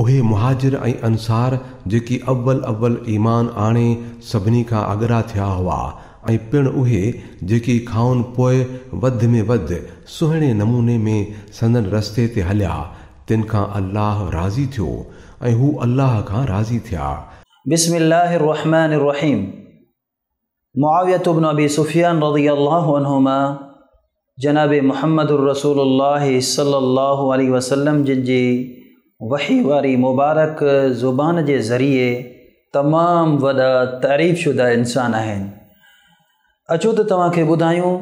उहे मुहाजिर ऐं अंसार जेकी अव्वल ईमान आणे सभिनी खां अॻरा थिया हुआ ऐं पिणु उहे जेकी खाउन पोइ वधि में वधि सुहिणे नमूने में संदन रस्ते ते हलिया, तिन खां अल्लाह राज़ी थियो ऐं हू अल्लाह खां राज़ी थिया। बिस्मिल्लाहिर्रहमानिर्रहीम। मुआविया इब्न अबी सुफियान रज़ियल्लाहु अन्हुमा जनाब मुहम्मदुर रसूलुल्लाह सल्लल्लाहु अलैहि वसल्लम जिनजी वही वारी मुबारक ज़ुबान जे ज़रिए तमामु वॾा तारीफ़ शुदा इंसान आहिनि। अचो त तव्हांखे ॿुधायूं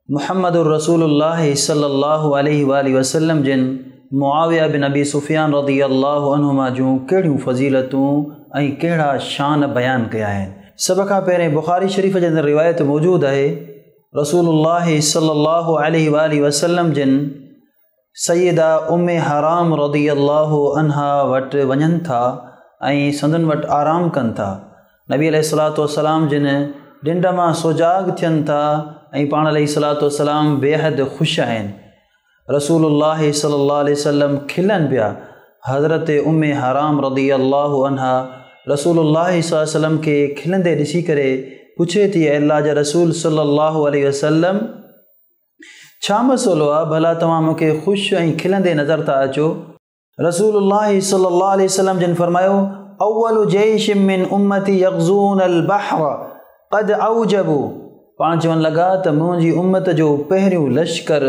मुहम्मदुर रसूलुल्लाह सल्लल्लाहु अलैहि वसल्लम जिन मुआविया बिन अबी सुफियान रज़ियल्लाहु अन्हुमा जूं कहिड़ियूं फ़ज़ीलतूं ऐं कहिड़ा शान बयानु कया आहिनि। सभ खां पहिरें बुख़ारी शरीफ़ जे अंदरि रिवायत मौजूदु आहे, रसूलुल्लाह सल्लल्लाहु अलैहि वसल्लम जिन सैयदा उम्मे हराम रज़ियल्लाहु अन्हा वटि वञनि था ऐं संदन वटि आराम कनि था। नबी अलैहिस्सलातु वस्सलाम जिन ॾिंड मां सुजाग थियनि था ऐं पाण अलैहिस्सलातु वस्सलाम बेहद ख़ुशि आहिनि। रसूलुल्लाह सल्लल्लाहु अलैहि वसल्लम खिलनि पिया। हज़रत उम्मे हराम रज़ियल्लाहु अन्हा रसूलुल्लाह सल्लल्लाहु अलैहि वसल्लम खे खिलंदे ॾिसी करे पुछे थी, अल्लाह जा रसूल सल्लल्लाहु अलैहि वसल्लम, छा मसइलो आहे, भला तव्हां मूंखे ख़ुशि ऐं खिलंदे नज़र था अचो। रसूलुल्लाह सल्लल्लाहु अलैहि वसल्लम जिन फरमायो, अव्वलु जैश मिन उम्मती यग़ज़ून अल बहर क़द औजबू। पाण चवणु लॻा त मुंहिंजी उम्मत जो पहिरियों लश्कर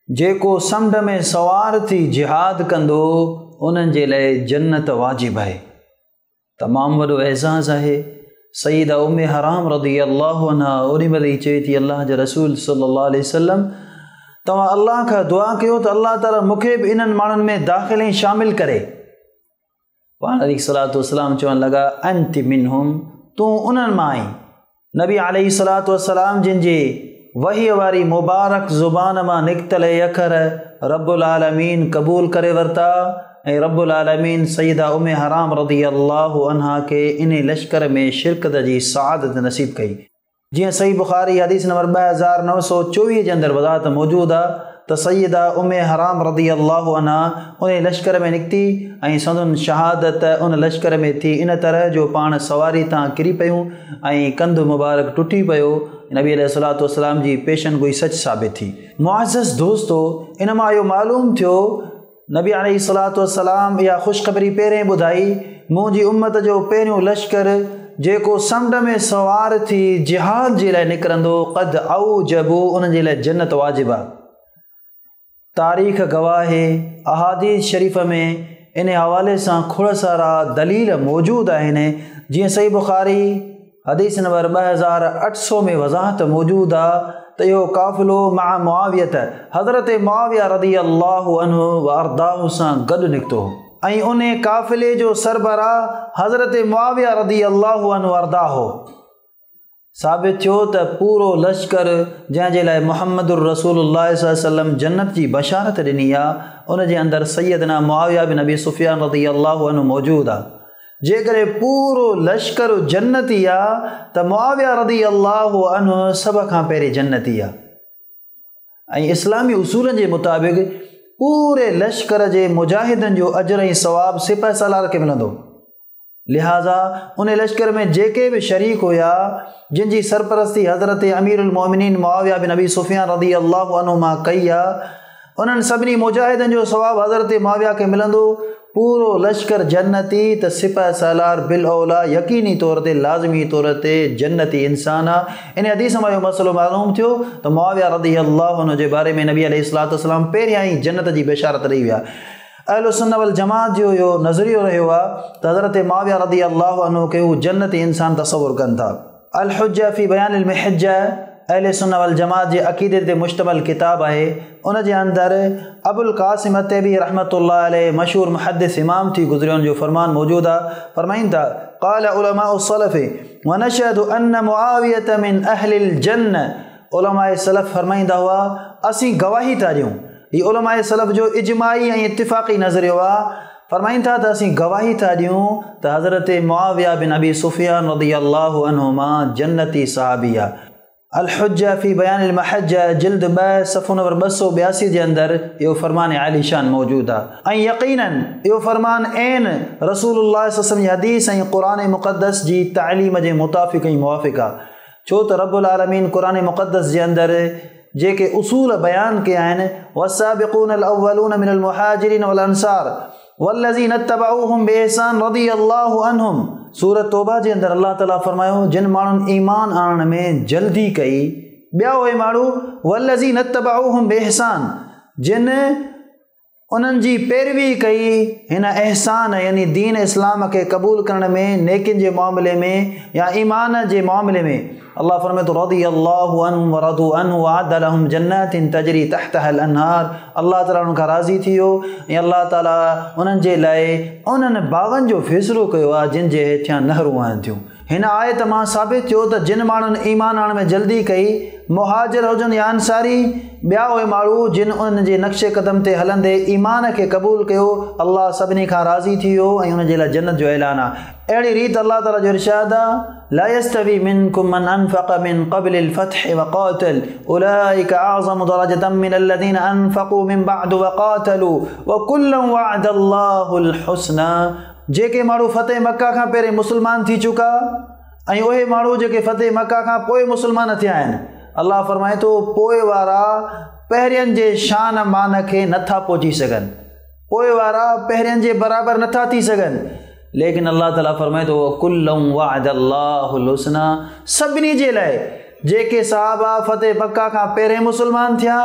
जेको समुंड में सवार थी जिहाद कंदो, उन्हनि जे लाइ जन्नत वाजिबु आहे। तमामु वॾो एज़ाज़ आहे। सईदा उम्मे हराम रज़ियल्लाहु अन्हा ओॾी महिल ई चए थी, अल्लाह जा रसूल सल्लल्लाहु अलैहि वसल्लम, तव्हां अल्लाह खां दुआ कयो त अल्लाह ताला मूंखे बि इन्हनि माण्हुनि में दाख़िल ऐं शामिल करे। पाण अलैहिस्सलातु वस्सलाम चवणु लॻा, अंति मिनहुम, तूं उन्हनि मां आई। नबी अलैहिस्सलातु वस्सलाम जिन जी वही वारी मुबारक ज़ुबान मां निकितल अखर रब्बुल आलमीन क़बूल करे वरिता ऐं रब्बुल आलमीन सईदा उम्मे हराम रज़ियल्लाहु अन्हा खे इन लश्कर में शिरकत जी सआदत नसीब कई। जीअं सही बुख़ारी हदीस नंबर 2924 जे अंदरि वज़ाहत मौजूदु आहे त सईदा उम्मे हराम रज़ियल्लाहु अन्हा उन लश्कर में निकिती ऐं संदन शहादत उन लश्कर में थी इन तरह जो पाण सवारी तां किरी पियूं ऐं कंधु मुबारक टुटी पियो। नबी अलैहिस्सलातु वस्सलाम जी पेशनगोई सच साबित थी। मुअज़्ज़ज़ दोस्तो, इन मां इहो मालूम थियो, नबी अलैहिस्सलातु वस्सलाम इहा ख़ुशख़बरी पहिरें ॿुधाई, मुंहिंजी उम्मत जो पहिरियों लश्कर जेको समुंड में सवार थी जिहाद जे लाइ निकिरंदो, क़द औजबू, उन जे लाइ जन्नत वाजिबु आहे। तारीख़ गवाह आहे, अहादीस शरीफ़ में इन हवाले सां खोड़ सारा दलील मौजूदु आहिनि। जीअं सही बुख़ारी हदीस नंबर 2800 में वज़ाहत मौजूदु आहे त इहो काफ़िलो मा मुआवियत हज़रत मुआविया रज़ियल्लाहु अन्हु व अर्दाहु सां गॾु निकितो ऐं उन काफ़िले जो सरबराह हज़रत मुआविया रज़ियल्लाहु अन्हु अर्दाहु। साबित थियो त पूरो लश्कर जंहिंजे लाइ मुहम्मदुर रसूलुल्लाह सल्लल्लाहु अलैहि वसल्लम जन्नत जी बशारत ॾिनी आहे, उन जे अंदरि सैयदना मुआविया बिन अबी सुफियान रज़ियल्लाहु अन्हु मौजूदु आहे। जेकॾहिं पूरो लश्कर जन्नती आहे त मुआविया रज़ियल्लाहु अन्हु सभ खां पहिरीं जन्नती आहे। ऐं इस्लामी उसूलनि जे मुताबिक़ पूरे लश्कर जे मुजाहिदनि जो अजर ऐं सवाब सिपह सालार खे मिलंदो। लिहाज़ा उन लश्कर में जेके बि शरीक हुया, जिन जी सरपरस्ती हज़रत अमीरुल मोमिनीन मुआविया बिन अबी सुफियान रज़ियल्लाहु अन्हु मां कई आहे, उन्हनि सभिनी मुजाहिदनि जो सवाब हज़रत मुआविया खे मिलंदो। पूरो लश्कर जन्नती त सिपह सालार बिल औला यकीनी तौर ते लाज़मी तौर ते जन्नती इंसान आहे। इन हदीस मां इहो मसइलो मालूम थियो त मुआविया रज़ियल्लाहु अन्हु जे बारे में नबी अलैहिस्सलातु वस्सलाम पहिरियां ई जन्नत जी बशारत ॾेई विया। अहले सुन्नत वल जमात जो इहो नज़रियो रहियो आहे त हज़रत मुआविया रज़ियल्लाहु अन्हु खे हू जन्नती इंसान तसव्वुर कनि था। अल हुज्जा फी बयानिल महज्जा अहले सुन्नत वल जमात जे अक़ीदे ते मुश्तमिल किताब आहे। उन जे अंदरि अबुल क़ासिम अत्तैबी रहमतुल्लाह अलैह मशहूर मुहद्दिस इमाम थी गुज़रियुनि जो फरमान मौजूदु आहे। फरमाईनि था, क़ाल उलमाउ सलफ़ व नशहदु अन्न मुआवियत मिन अहलिल जन्न। उलमाए सलफ़ फरमाईंदा हुआ, असीं गवाही था ॾियूं। हीउ उलमाए सलफ़ जो इजमाई ऐं इत्तिफ़ाक़ी नज़रियो आहे। फरमाईनि था त असीं गवाही था ॾियूं त हज़रत मुआविया बिन अबी सुफियान रज़ियल्लाहु अन्हु मां जन्नती सहाबी आहे। अल-हुज्जा फ़ी बयान अल-महज्जा जिल्द 2 सफ़ो नंबर 282 जे अंदरि इहो फ़रमान आली शान मौजूदु आहे। ऐं यक़ीनन इहो फ़रमान ऐन रसूलुल्लाह सल्लल्लाहु अलैहि वसल्लम जी हदीस ऐं क़ुरान मुक़द्दस जी तालीम जे मुताफ़िक़ ऐं मुवाफ़िक़ आहे। छो त रब्बुल आलमीन क़ुरान मुक़द्दस जे अंदरि जेके उसूल बयान कया आहिनि, वस्साबिक़ून अल-अव्वलून मिनल मुहाजिरीन वल अंसार वल्लज़ीना इत्तबऊहुम बिइहसान रज़ियल्लाहु अन्हुम, सूरत तौबा जे अंदरि अल्लाह ताला फरमायो जिन माण्हुनि ईमान आणण में जल्दी कई, ॿिया उहे माण्हू वल्लज़ीना इत्तबऊहुम बिइहसान, जिन उन्हनि जी पैरवी कई हिन एहसान यानी दीन इस्लाम खे क़बूल करण में, नेकिन जे मामले में या ईमान जे मामले में। अल्लाह फरमाए तो रज़ियल्लाहु अन्हुम व रदू अन्हु व अअद्द लहुम जन्नातिन तजरी तहतहल अनहार, अल्लाह ताला उन्हनि खां राज़ी थी वियो ऐं अल्लाह ताला उन्हनि जे लाइ उन्हनि बाग़नि जो फ़ैसिलो कयो आहे जिन जे हेठियां नहरूं वहनि थियूं। हिन आयत मां साबित थियो त जिन माण्हुनि ईमान आणण में जल्दी कई, मुहाजिर हुजनि या अंसारी, ॿिया उहे माण्हू जिन उन्हनि जे नक्शे क़दम ते हलंदे ईमान खे क़बूल कयो, अल्लाह सभिनी खां राज़ी थी वियो ऐं उन जे लाइ जन्नत जो ऐलान आहे। अहिड़ी रीति अल्लाह ताला जो इरशाद आहे, ला यस्तवी मिनकुम मन अनफ़क़ मिन क़ब्ल अल-फ़त्ह व क़ातल उलाइका अअज़मु दरजतन मिन अल्लज़ीना अनफ़क़ू मिन बअद व क़ातलू व कुल्लन वअदल्लाहुल हुस्ना। जेके माण्हू फ़तेह मक्का खां पहिरें मुस्लमान थी चुका ऐं उहे माण्हू जेके फ़तेह मक्का खां पोइ मुस्लमान थिया आहिनि, अल्लाह फरमाए थो पोइ वारा पहिरियनि जे शान मान खे नथा पहुची सघनि, पोइ वारा पहिरियनि जे बराबरि नथा थी सघनि, लेकिन अल्लाह ताला फरमाए थो कुल्लम वअदल्लाहुल हुस्ना, सभिनी जे लाइ जेके सहाबा फ़तेह मक्का खां पहिरें मुस्लमान थिया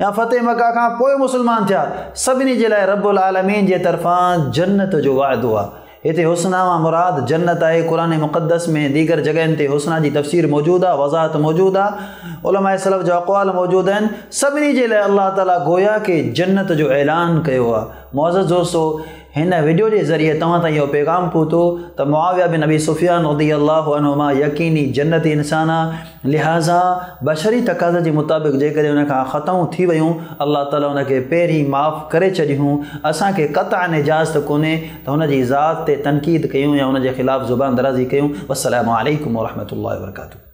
या फ़तेह मक्का खां पोइ मुस्लमान थिया, सभिनी जे लाइ रब्बुल आलमीन जे तरफ़ां जन्नत जो वाइदो आहे। हिते हुस्ना मां मुराद जन्नत आहे। क़ुरान मुक़द्दस में दीगर जॻहियुनि ते हुस्ना जी तफ़सीर मौजूदु आहे, वज़ाहत मौजूदु आहे, उलमाए सलफ़ जा अक़वाल मौजूदु आहिनि। सभिनी जे लाइ अल्लाह ताला गोया के जन्नत जो ऐलान कयो आहे। मुअज़्ज़ज़ दोस्तो, हिन वीडियो जे ज़रिए तव्हां ताईं इहो पैगाम पहुतो त मुआविया बिन अबी सुफ़ियान रज़ियल्लाहु अन्हुमा यकीनी जन्नती इंसान आहे। लिहाज़ा बशरी तक़ाज़े जे मुताबिक़ जेकॾहिं उन खां ख़ताऊं थी वियूं, अल्लाह ताला उनखे पहिरीं माफ़ करे छॾियूं। असांखे क़तअन इजाज़त कोन्हे त हुन जी ज़ात ते तनक़ीद कयूं या हुन जे ख़िलाफ़ ज़ुबान दराज़ी कयूं। वस्सलामु अलैकुम वरहमतुल्लाहि वबरकातुहू।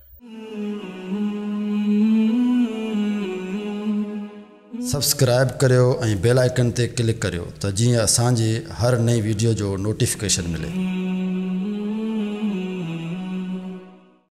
सब्सक्राइब करियो ऐं बेल आइकन ते क्लिक करियो त जीअं असांजी हर नई वीडियो जो नोटिफिकेशन मिले।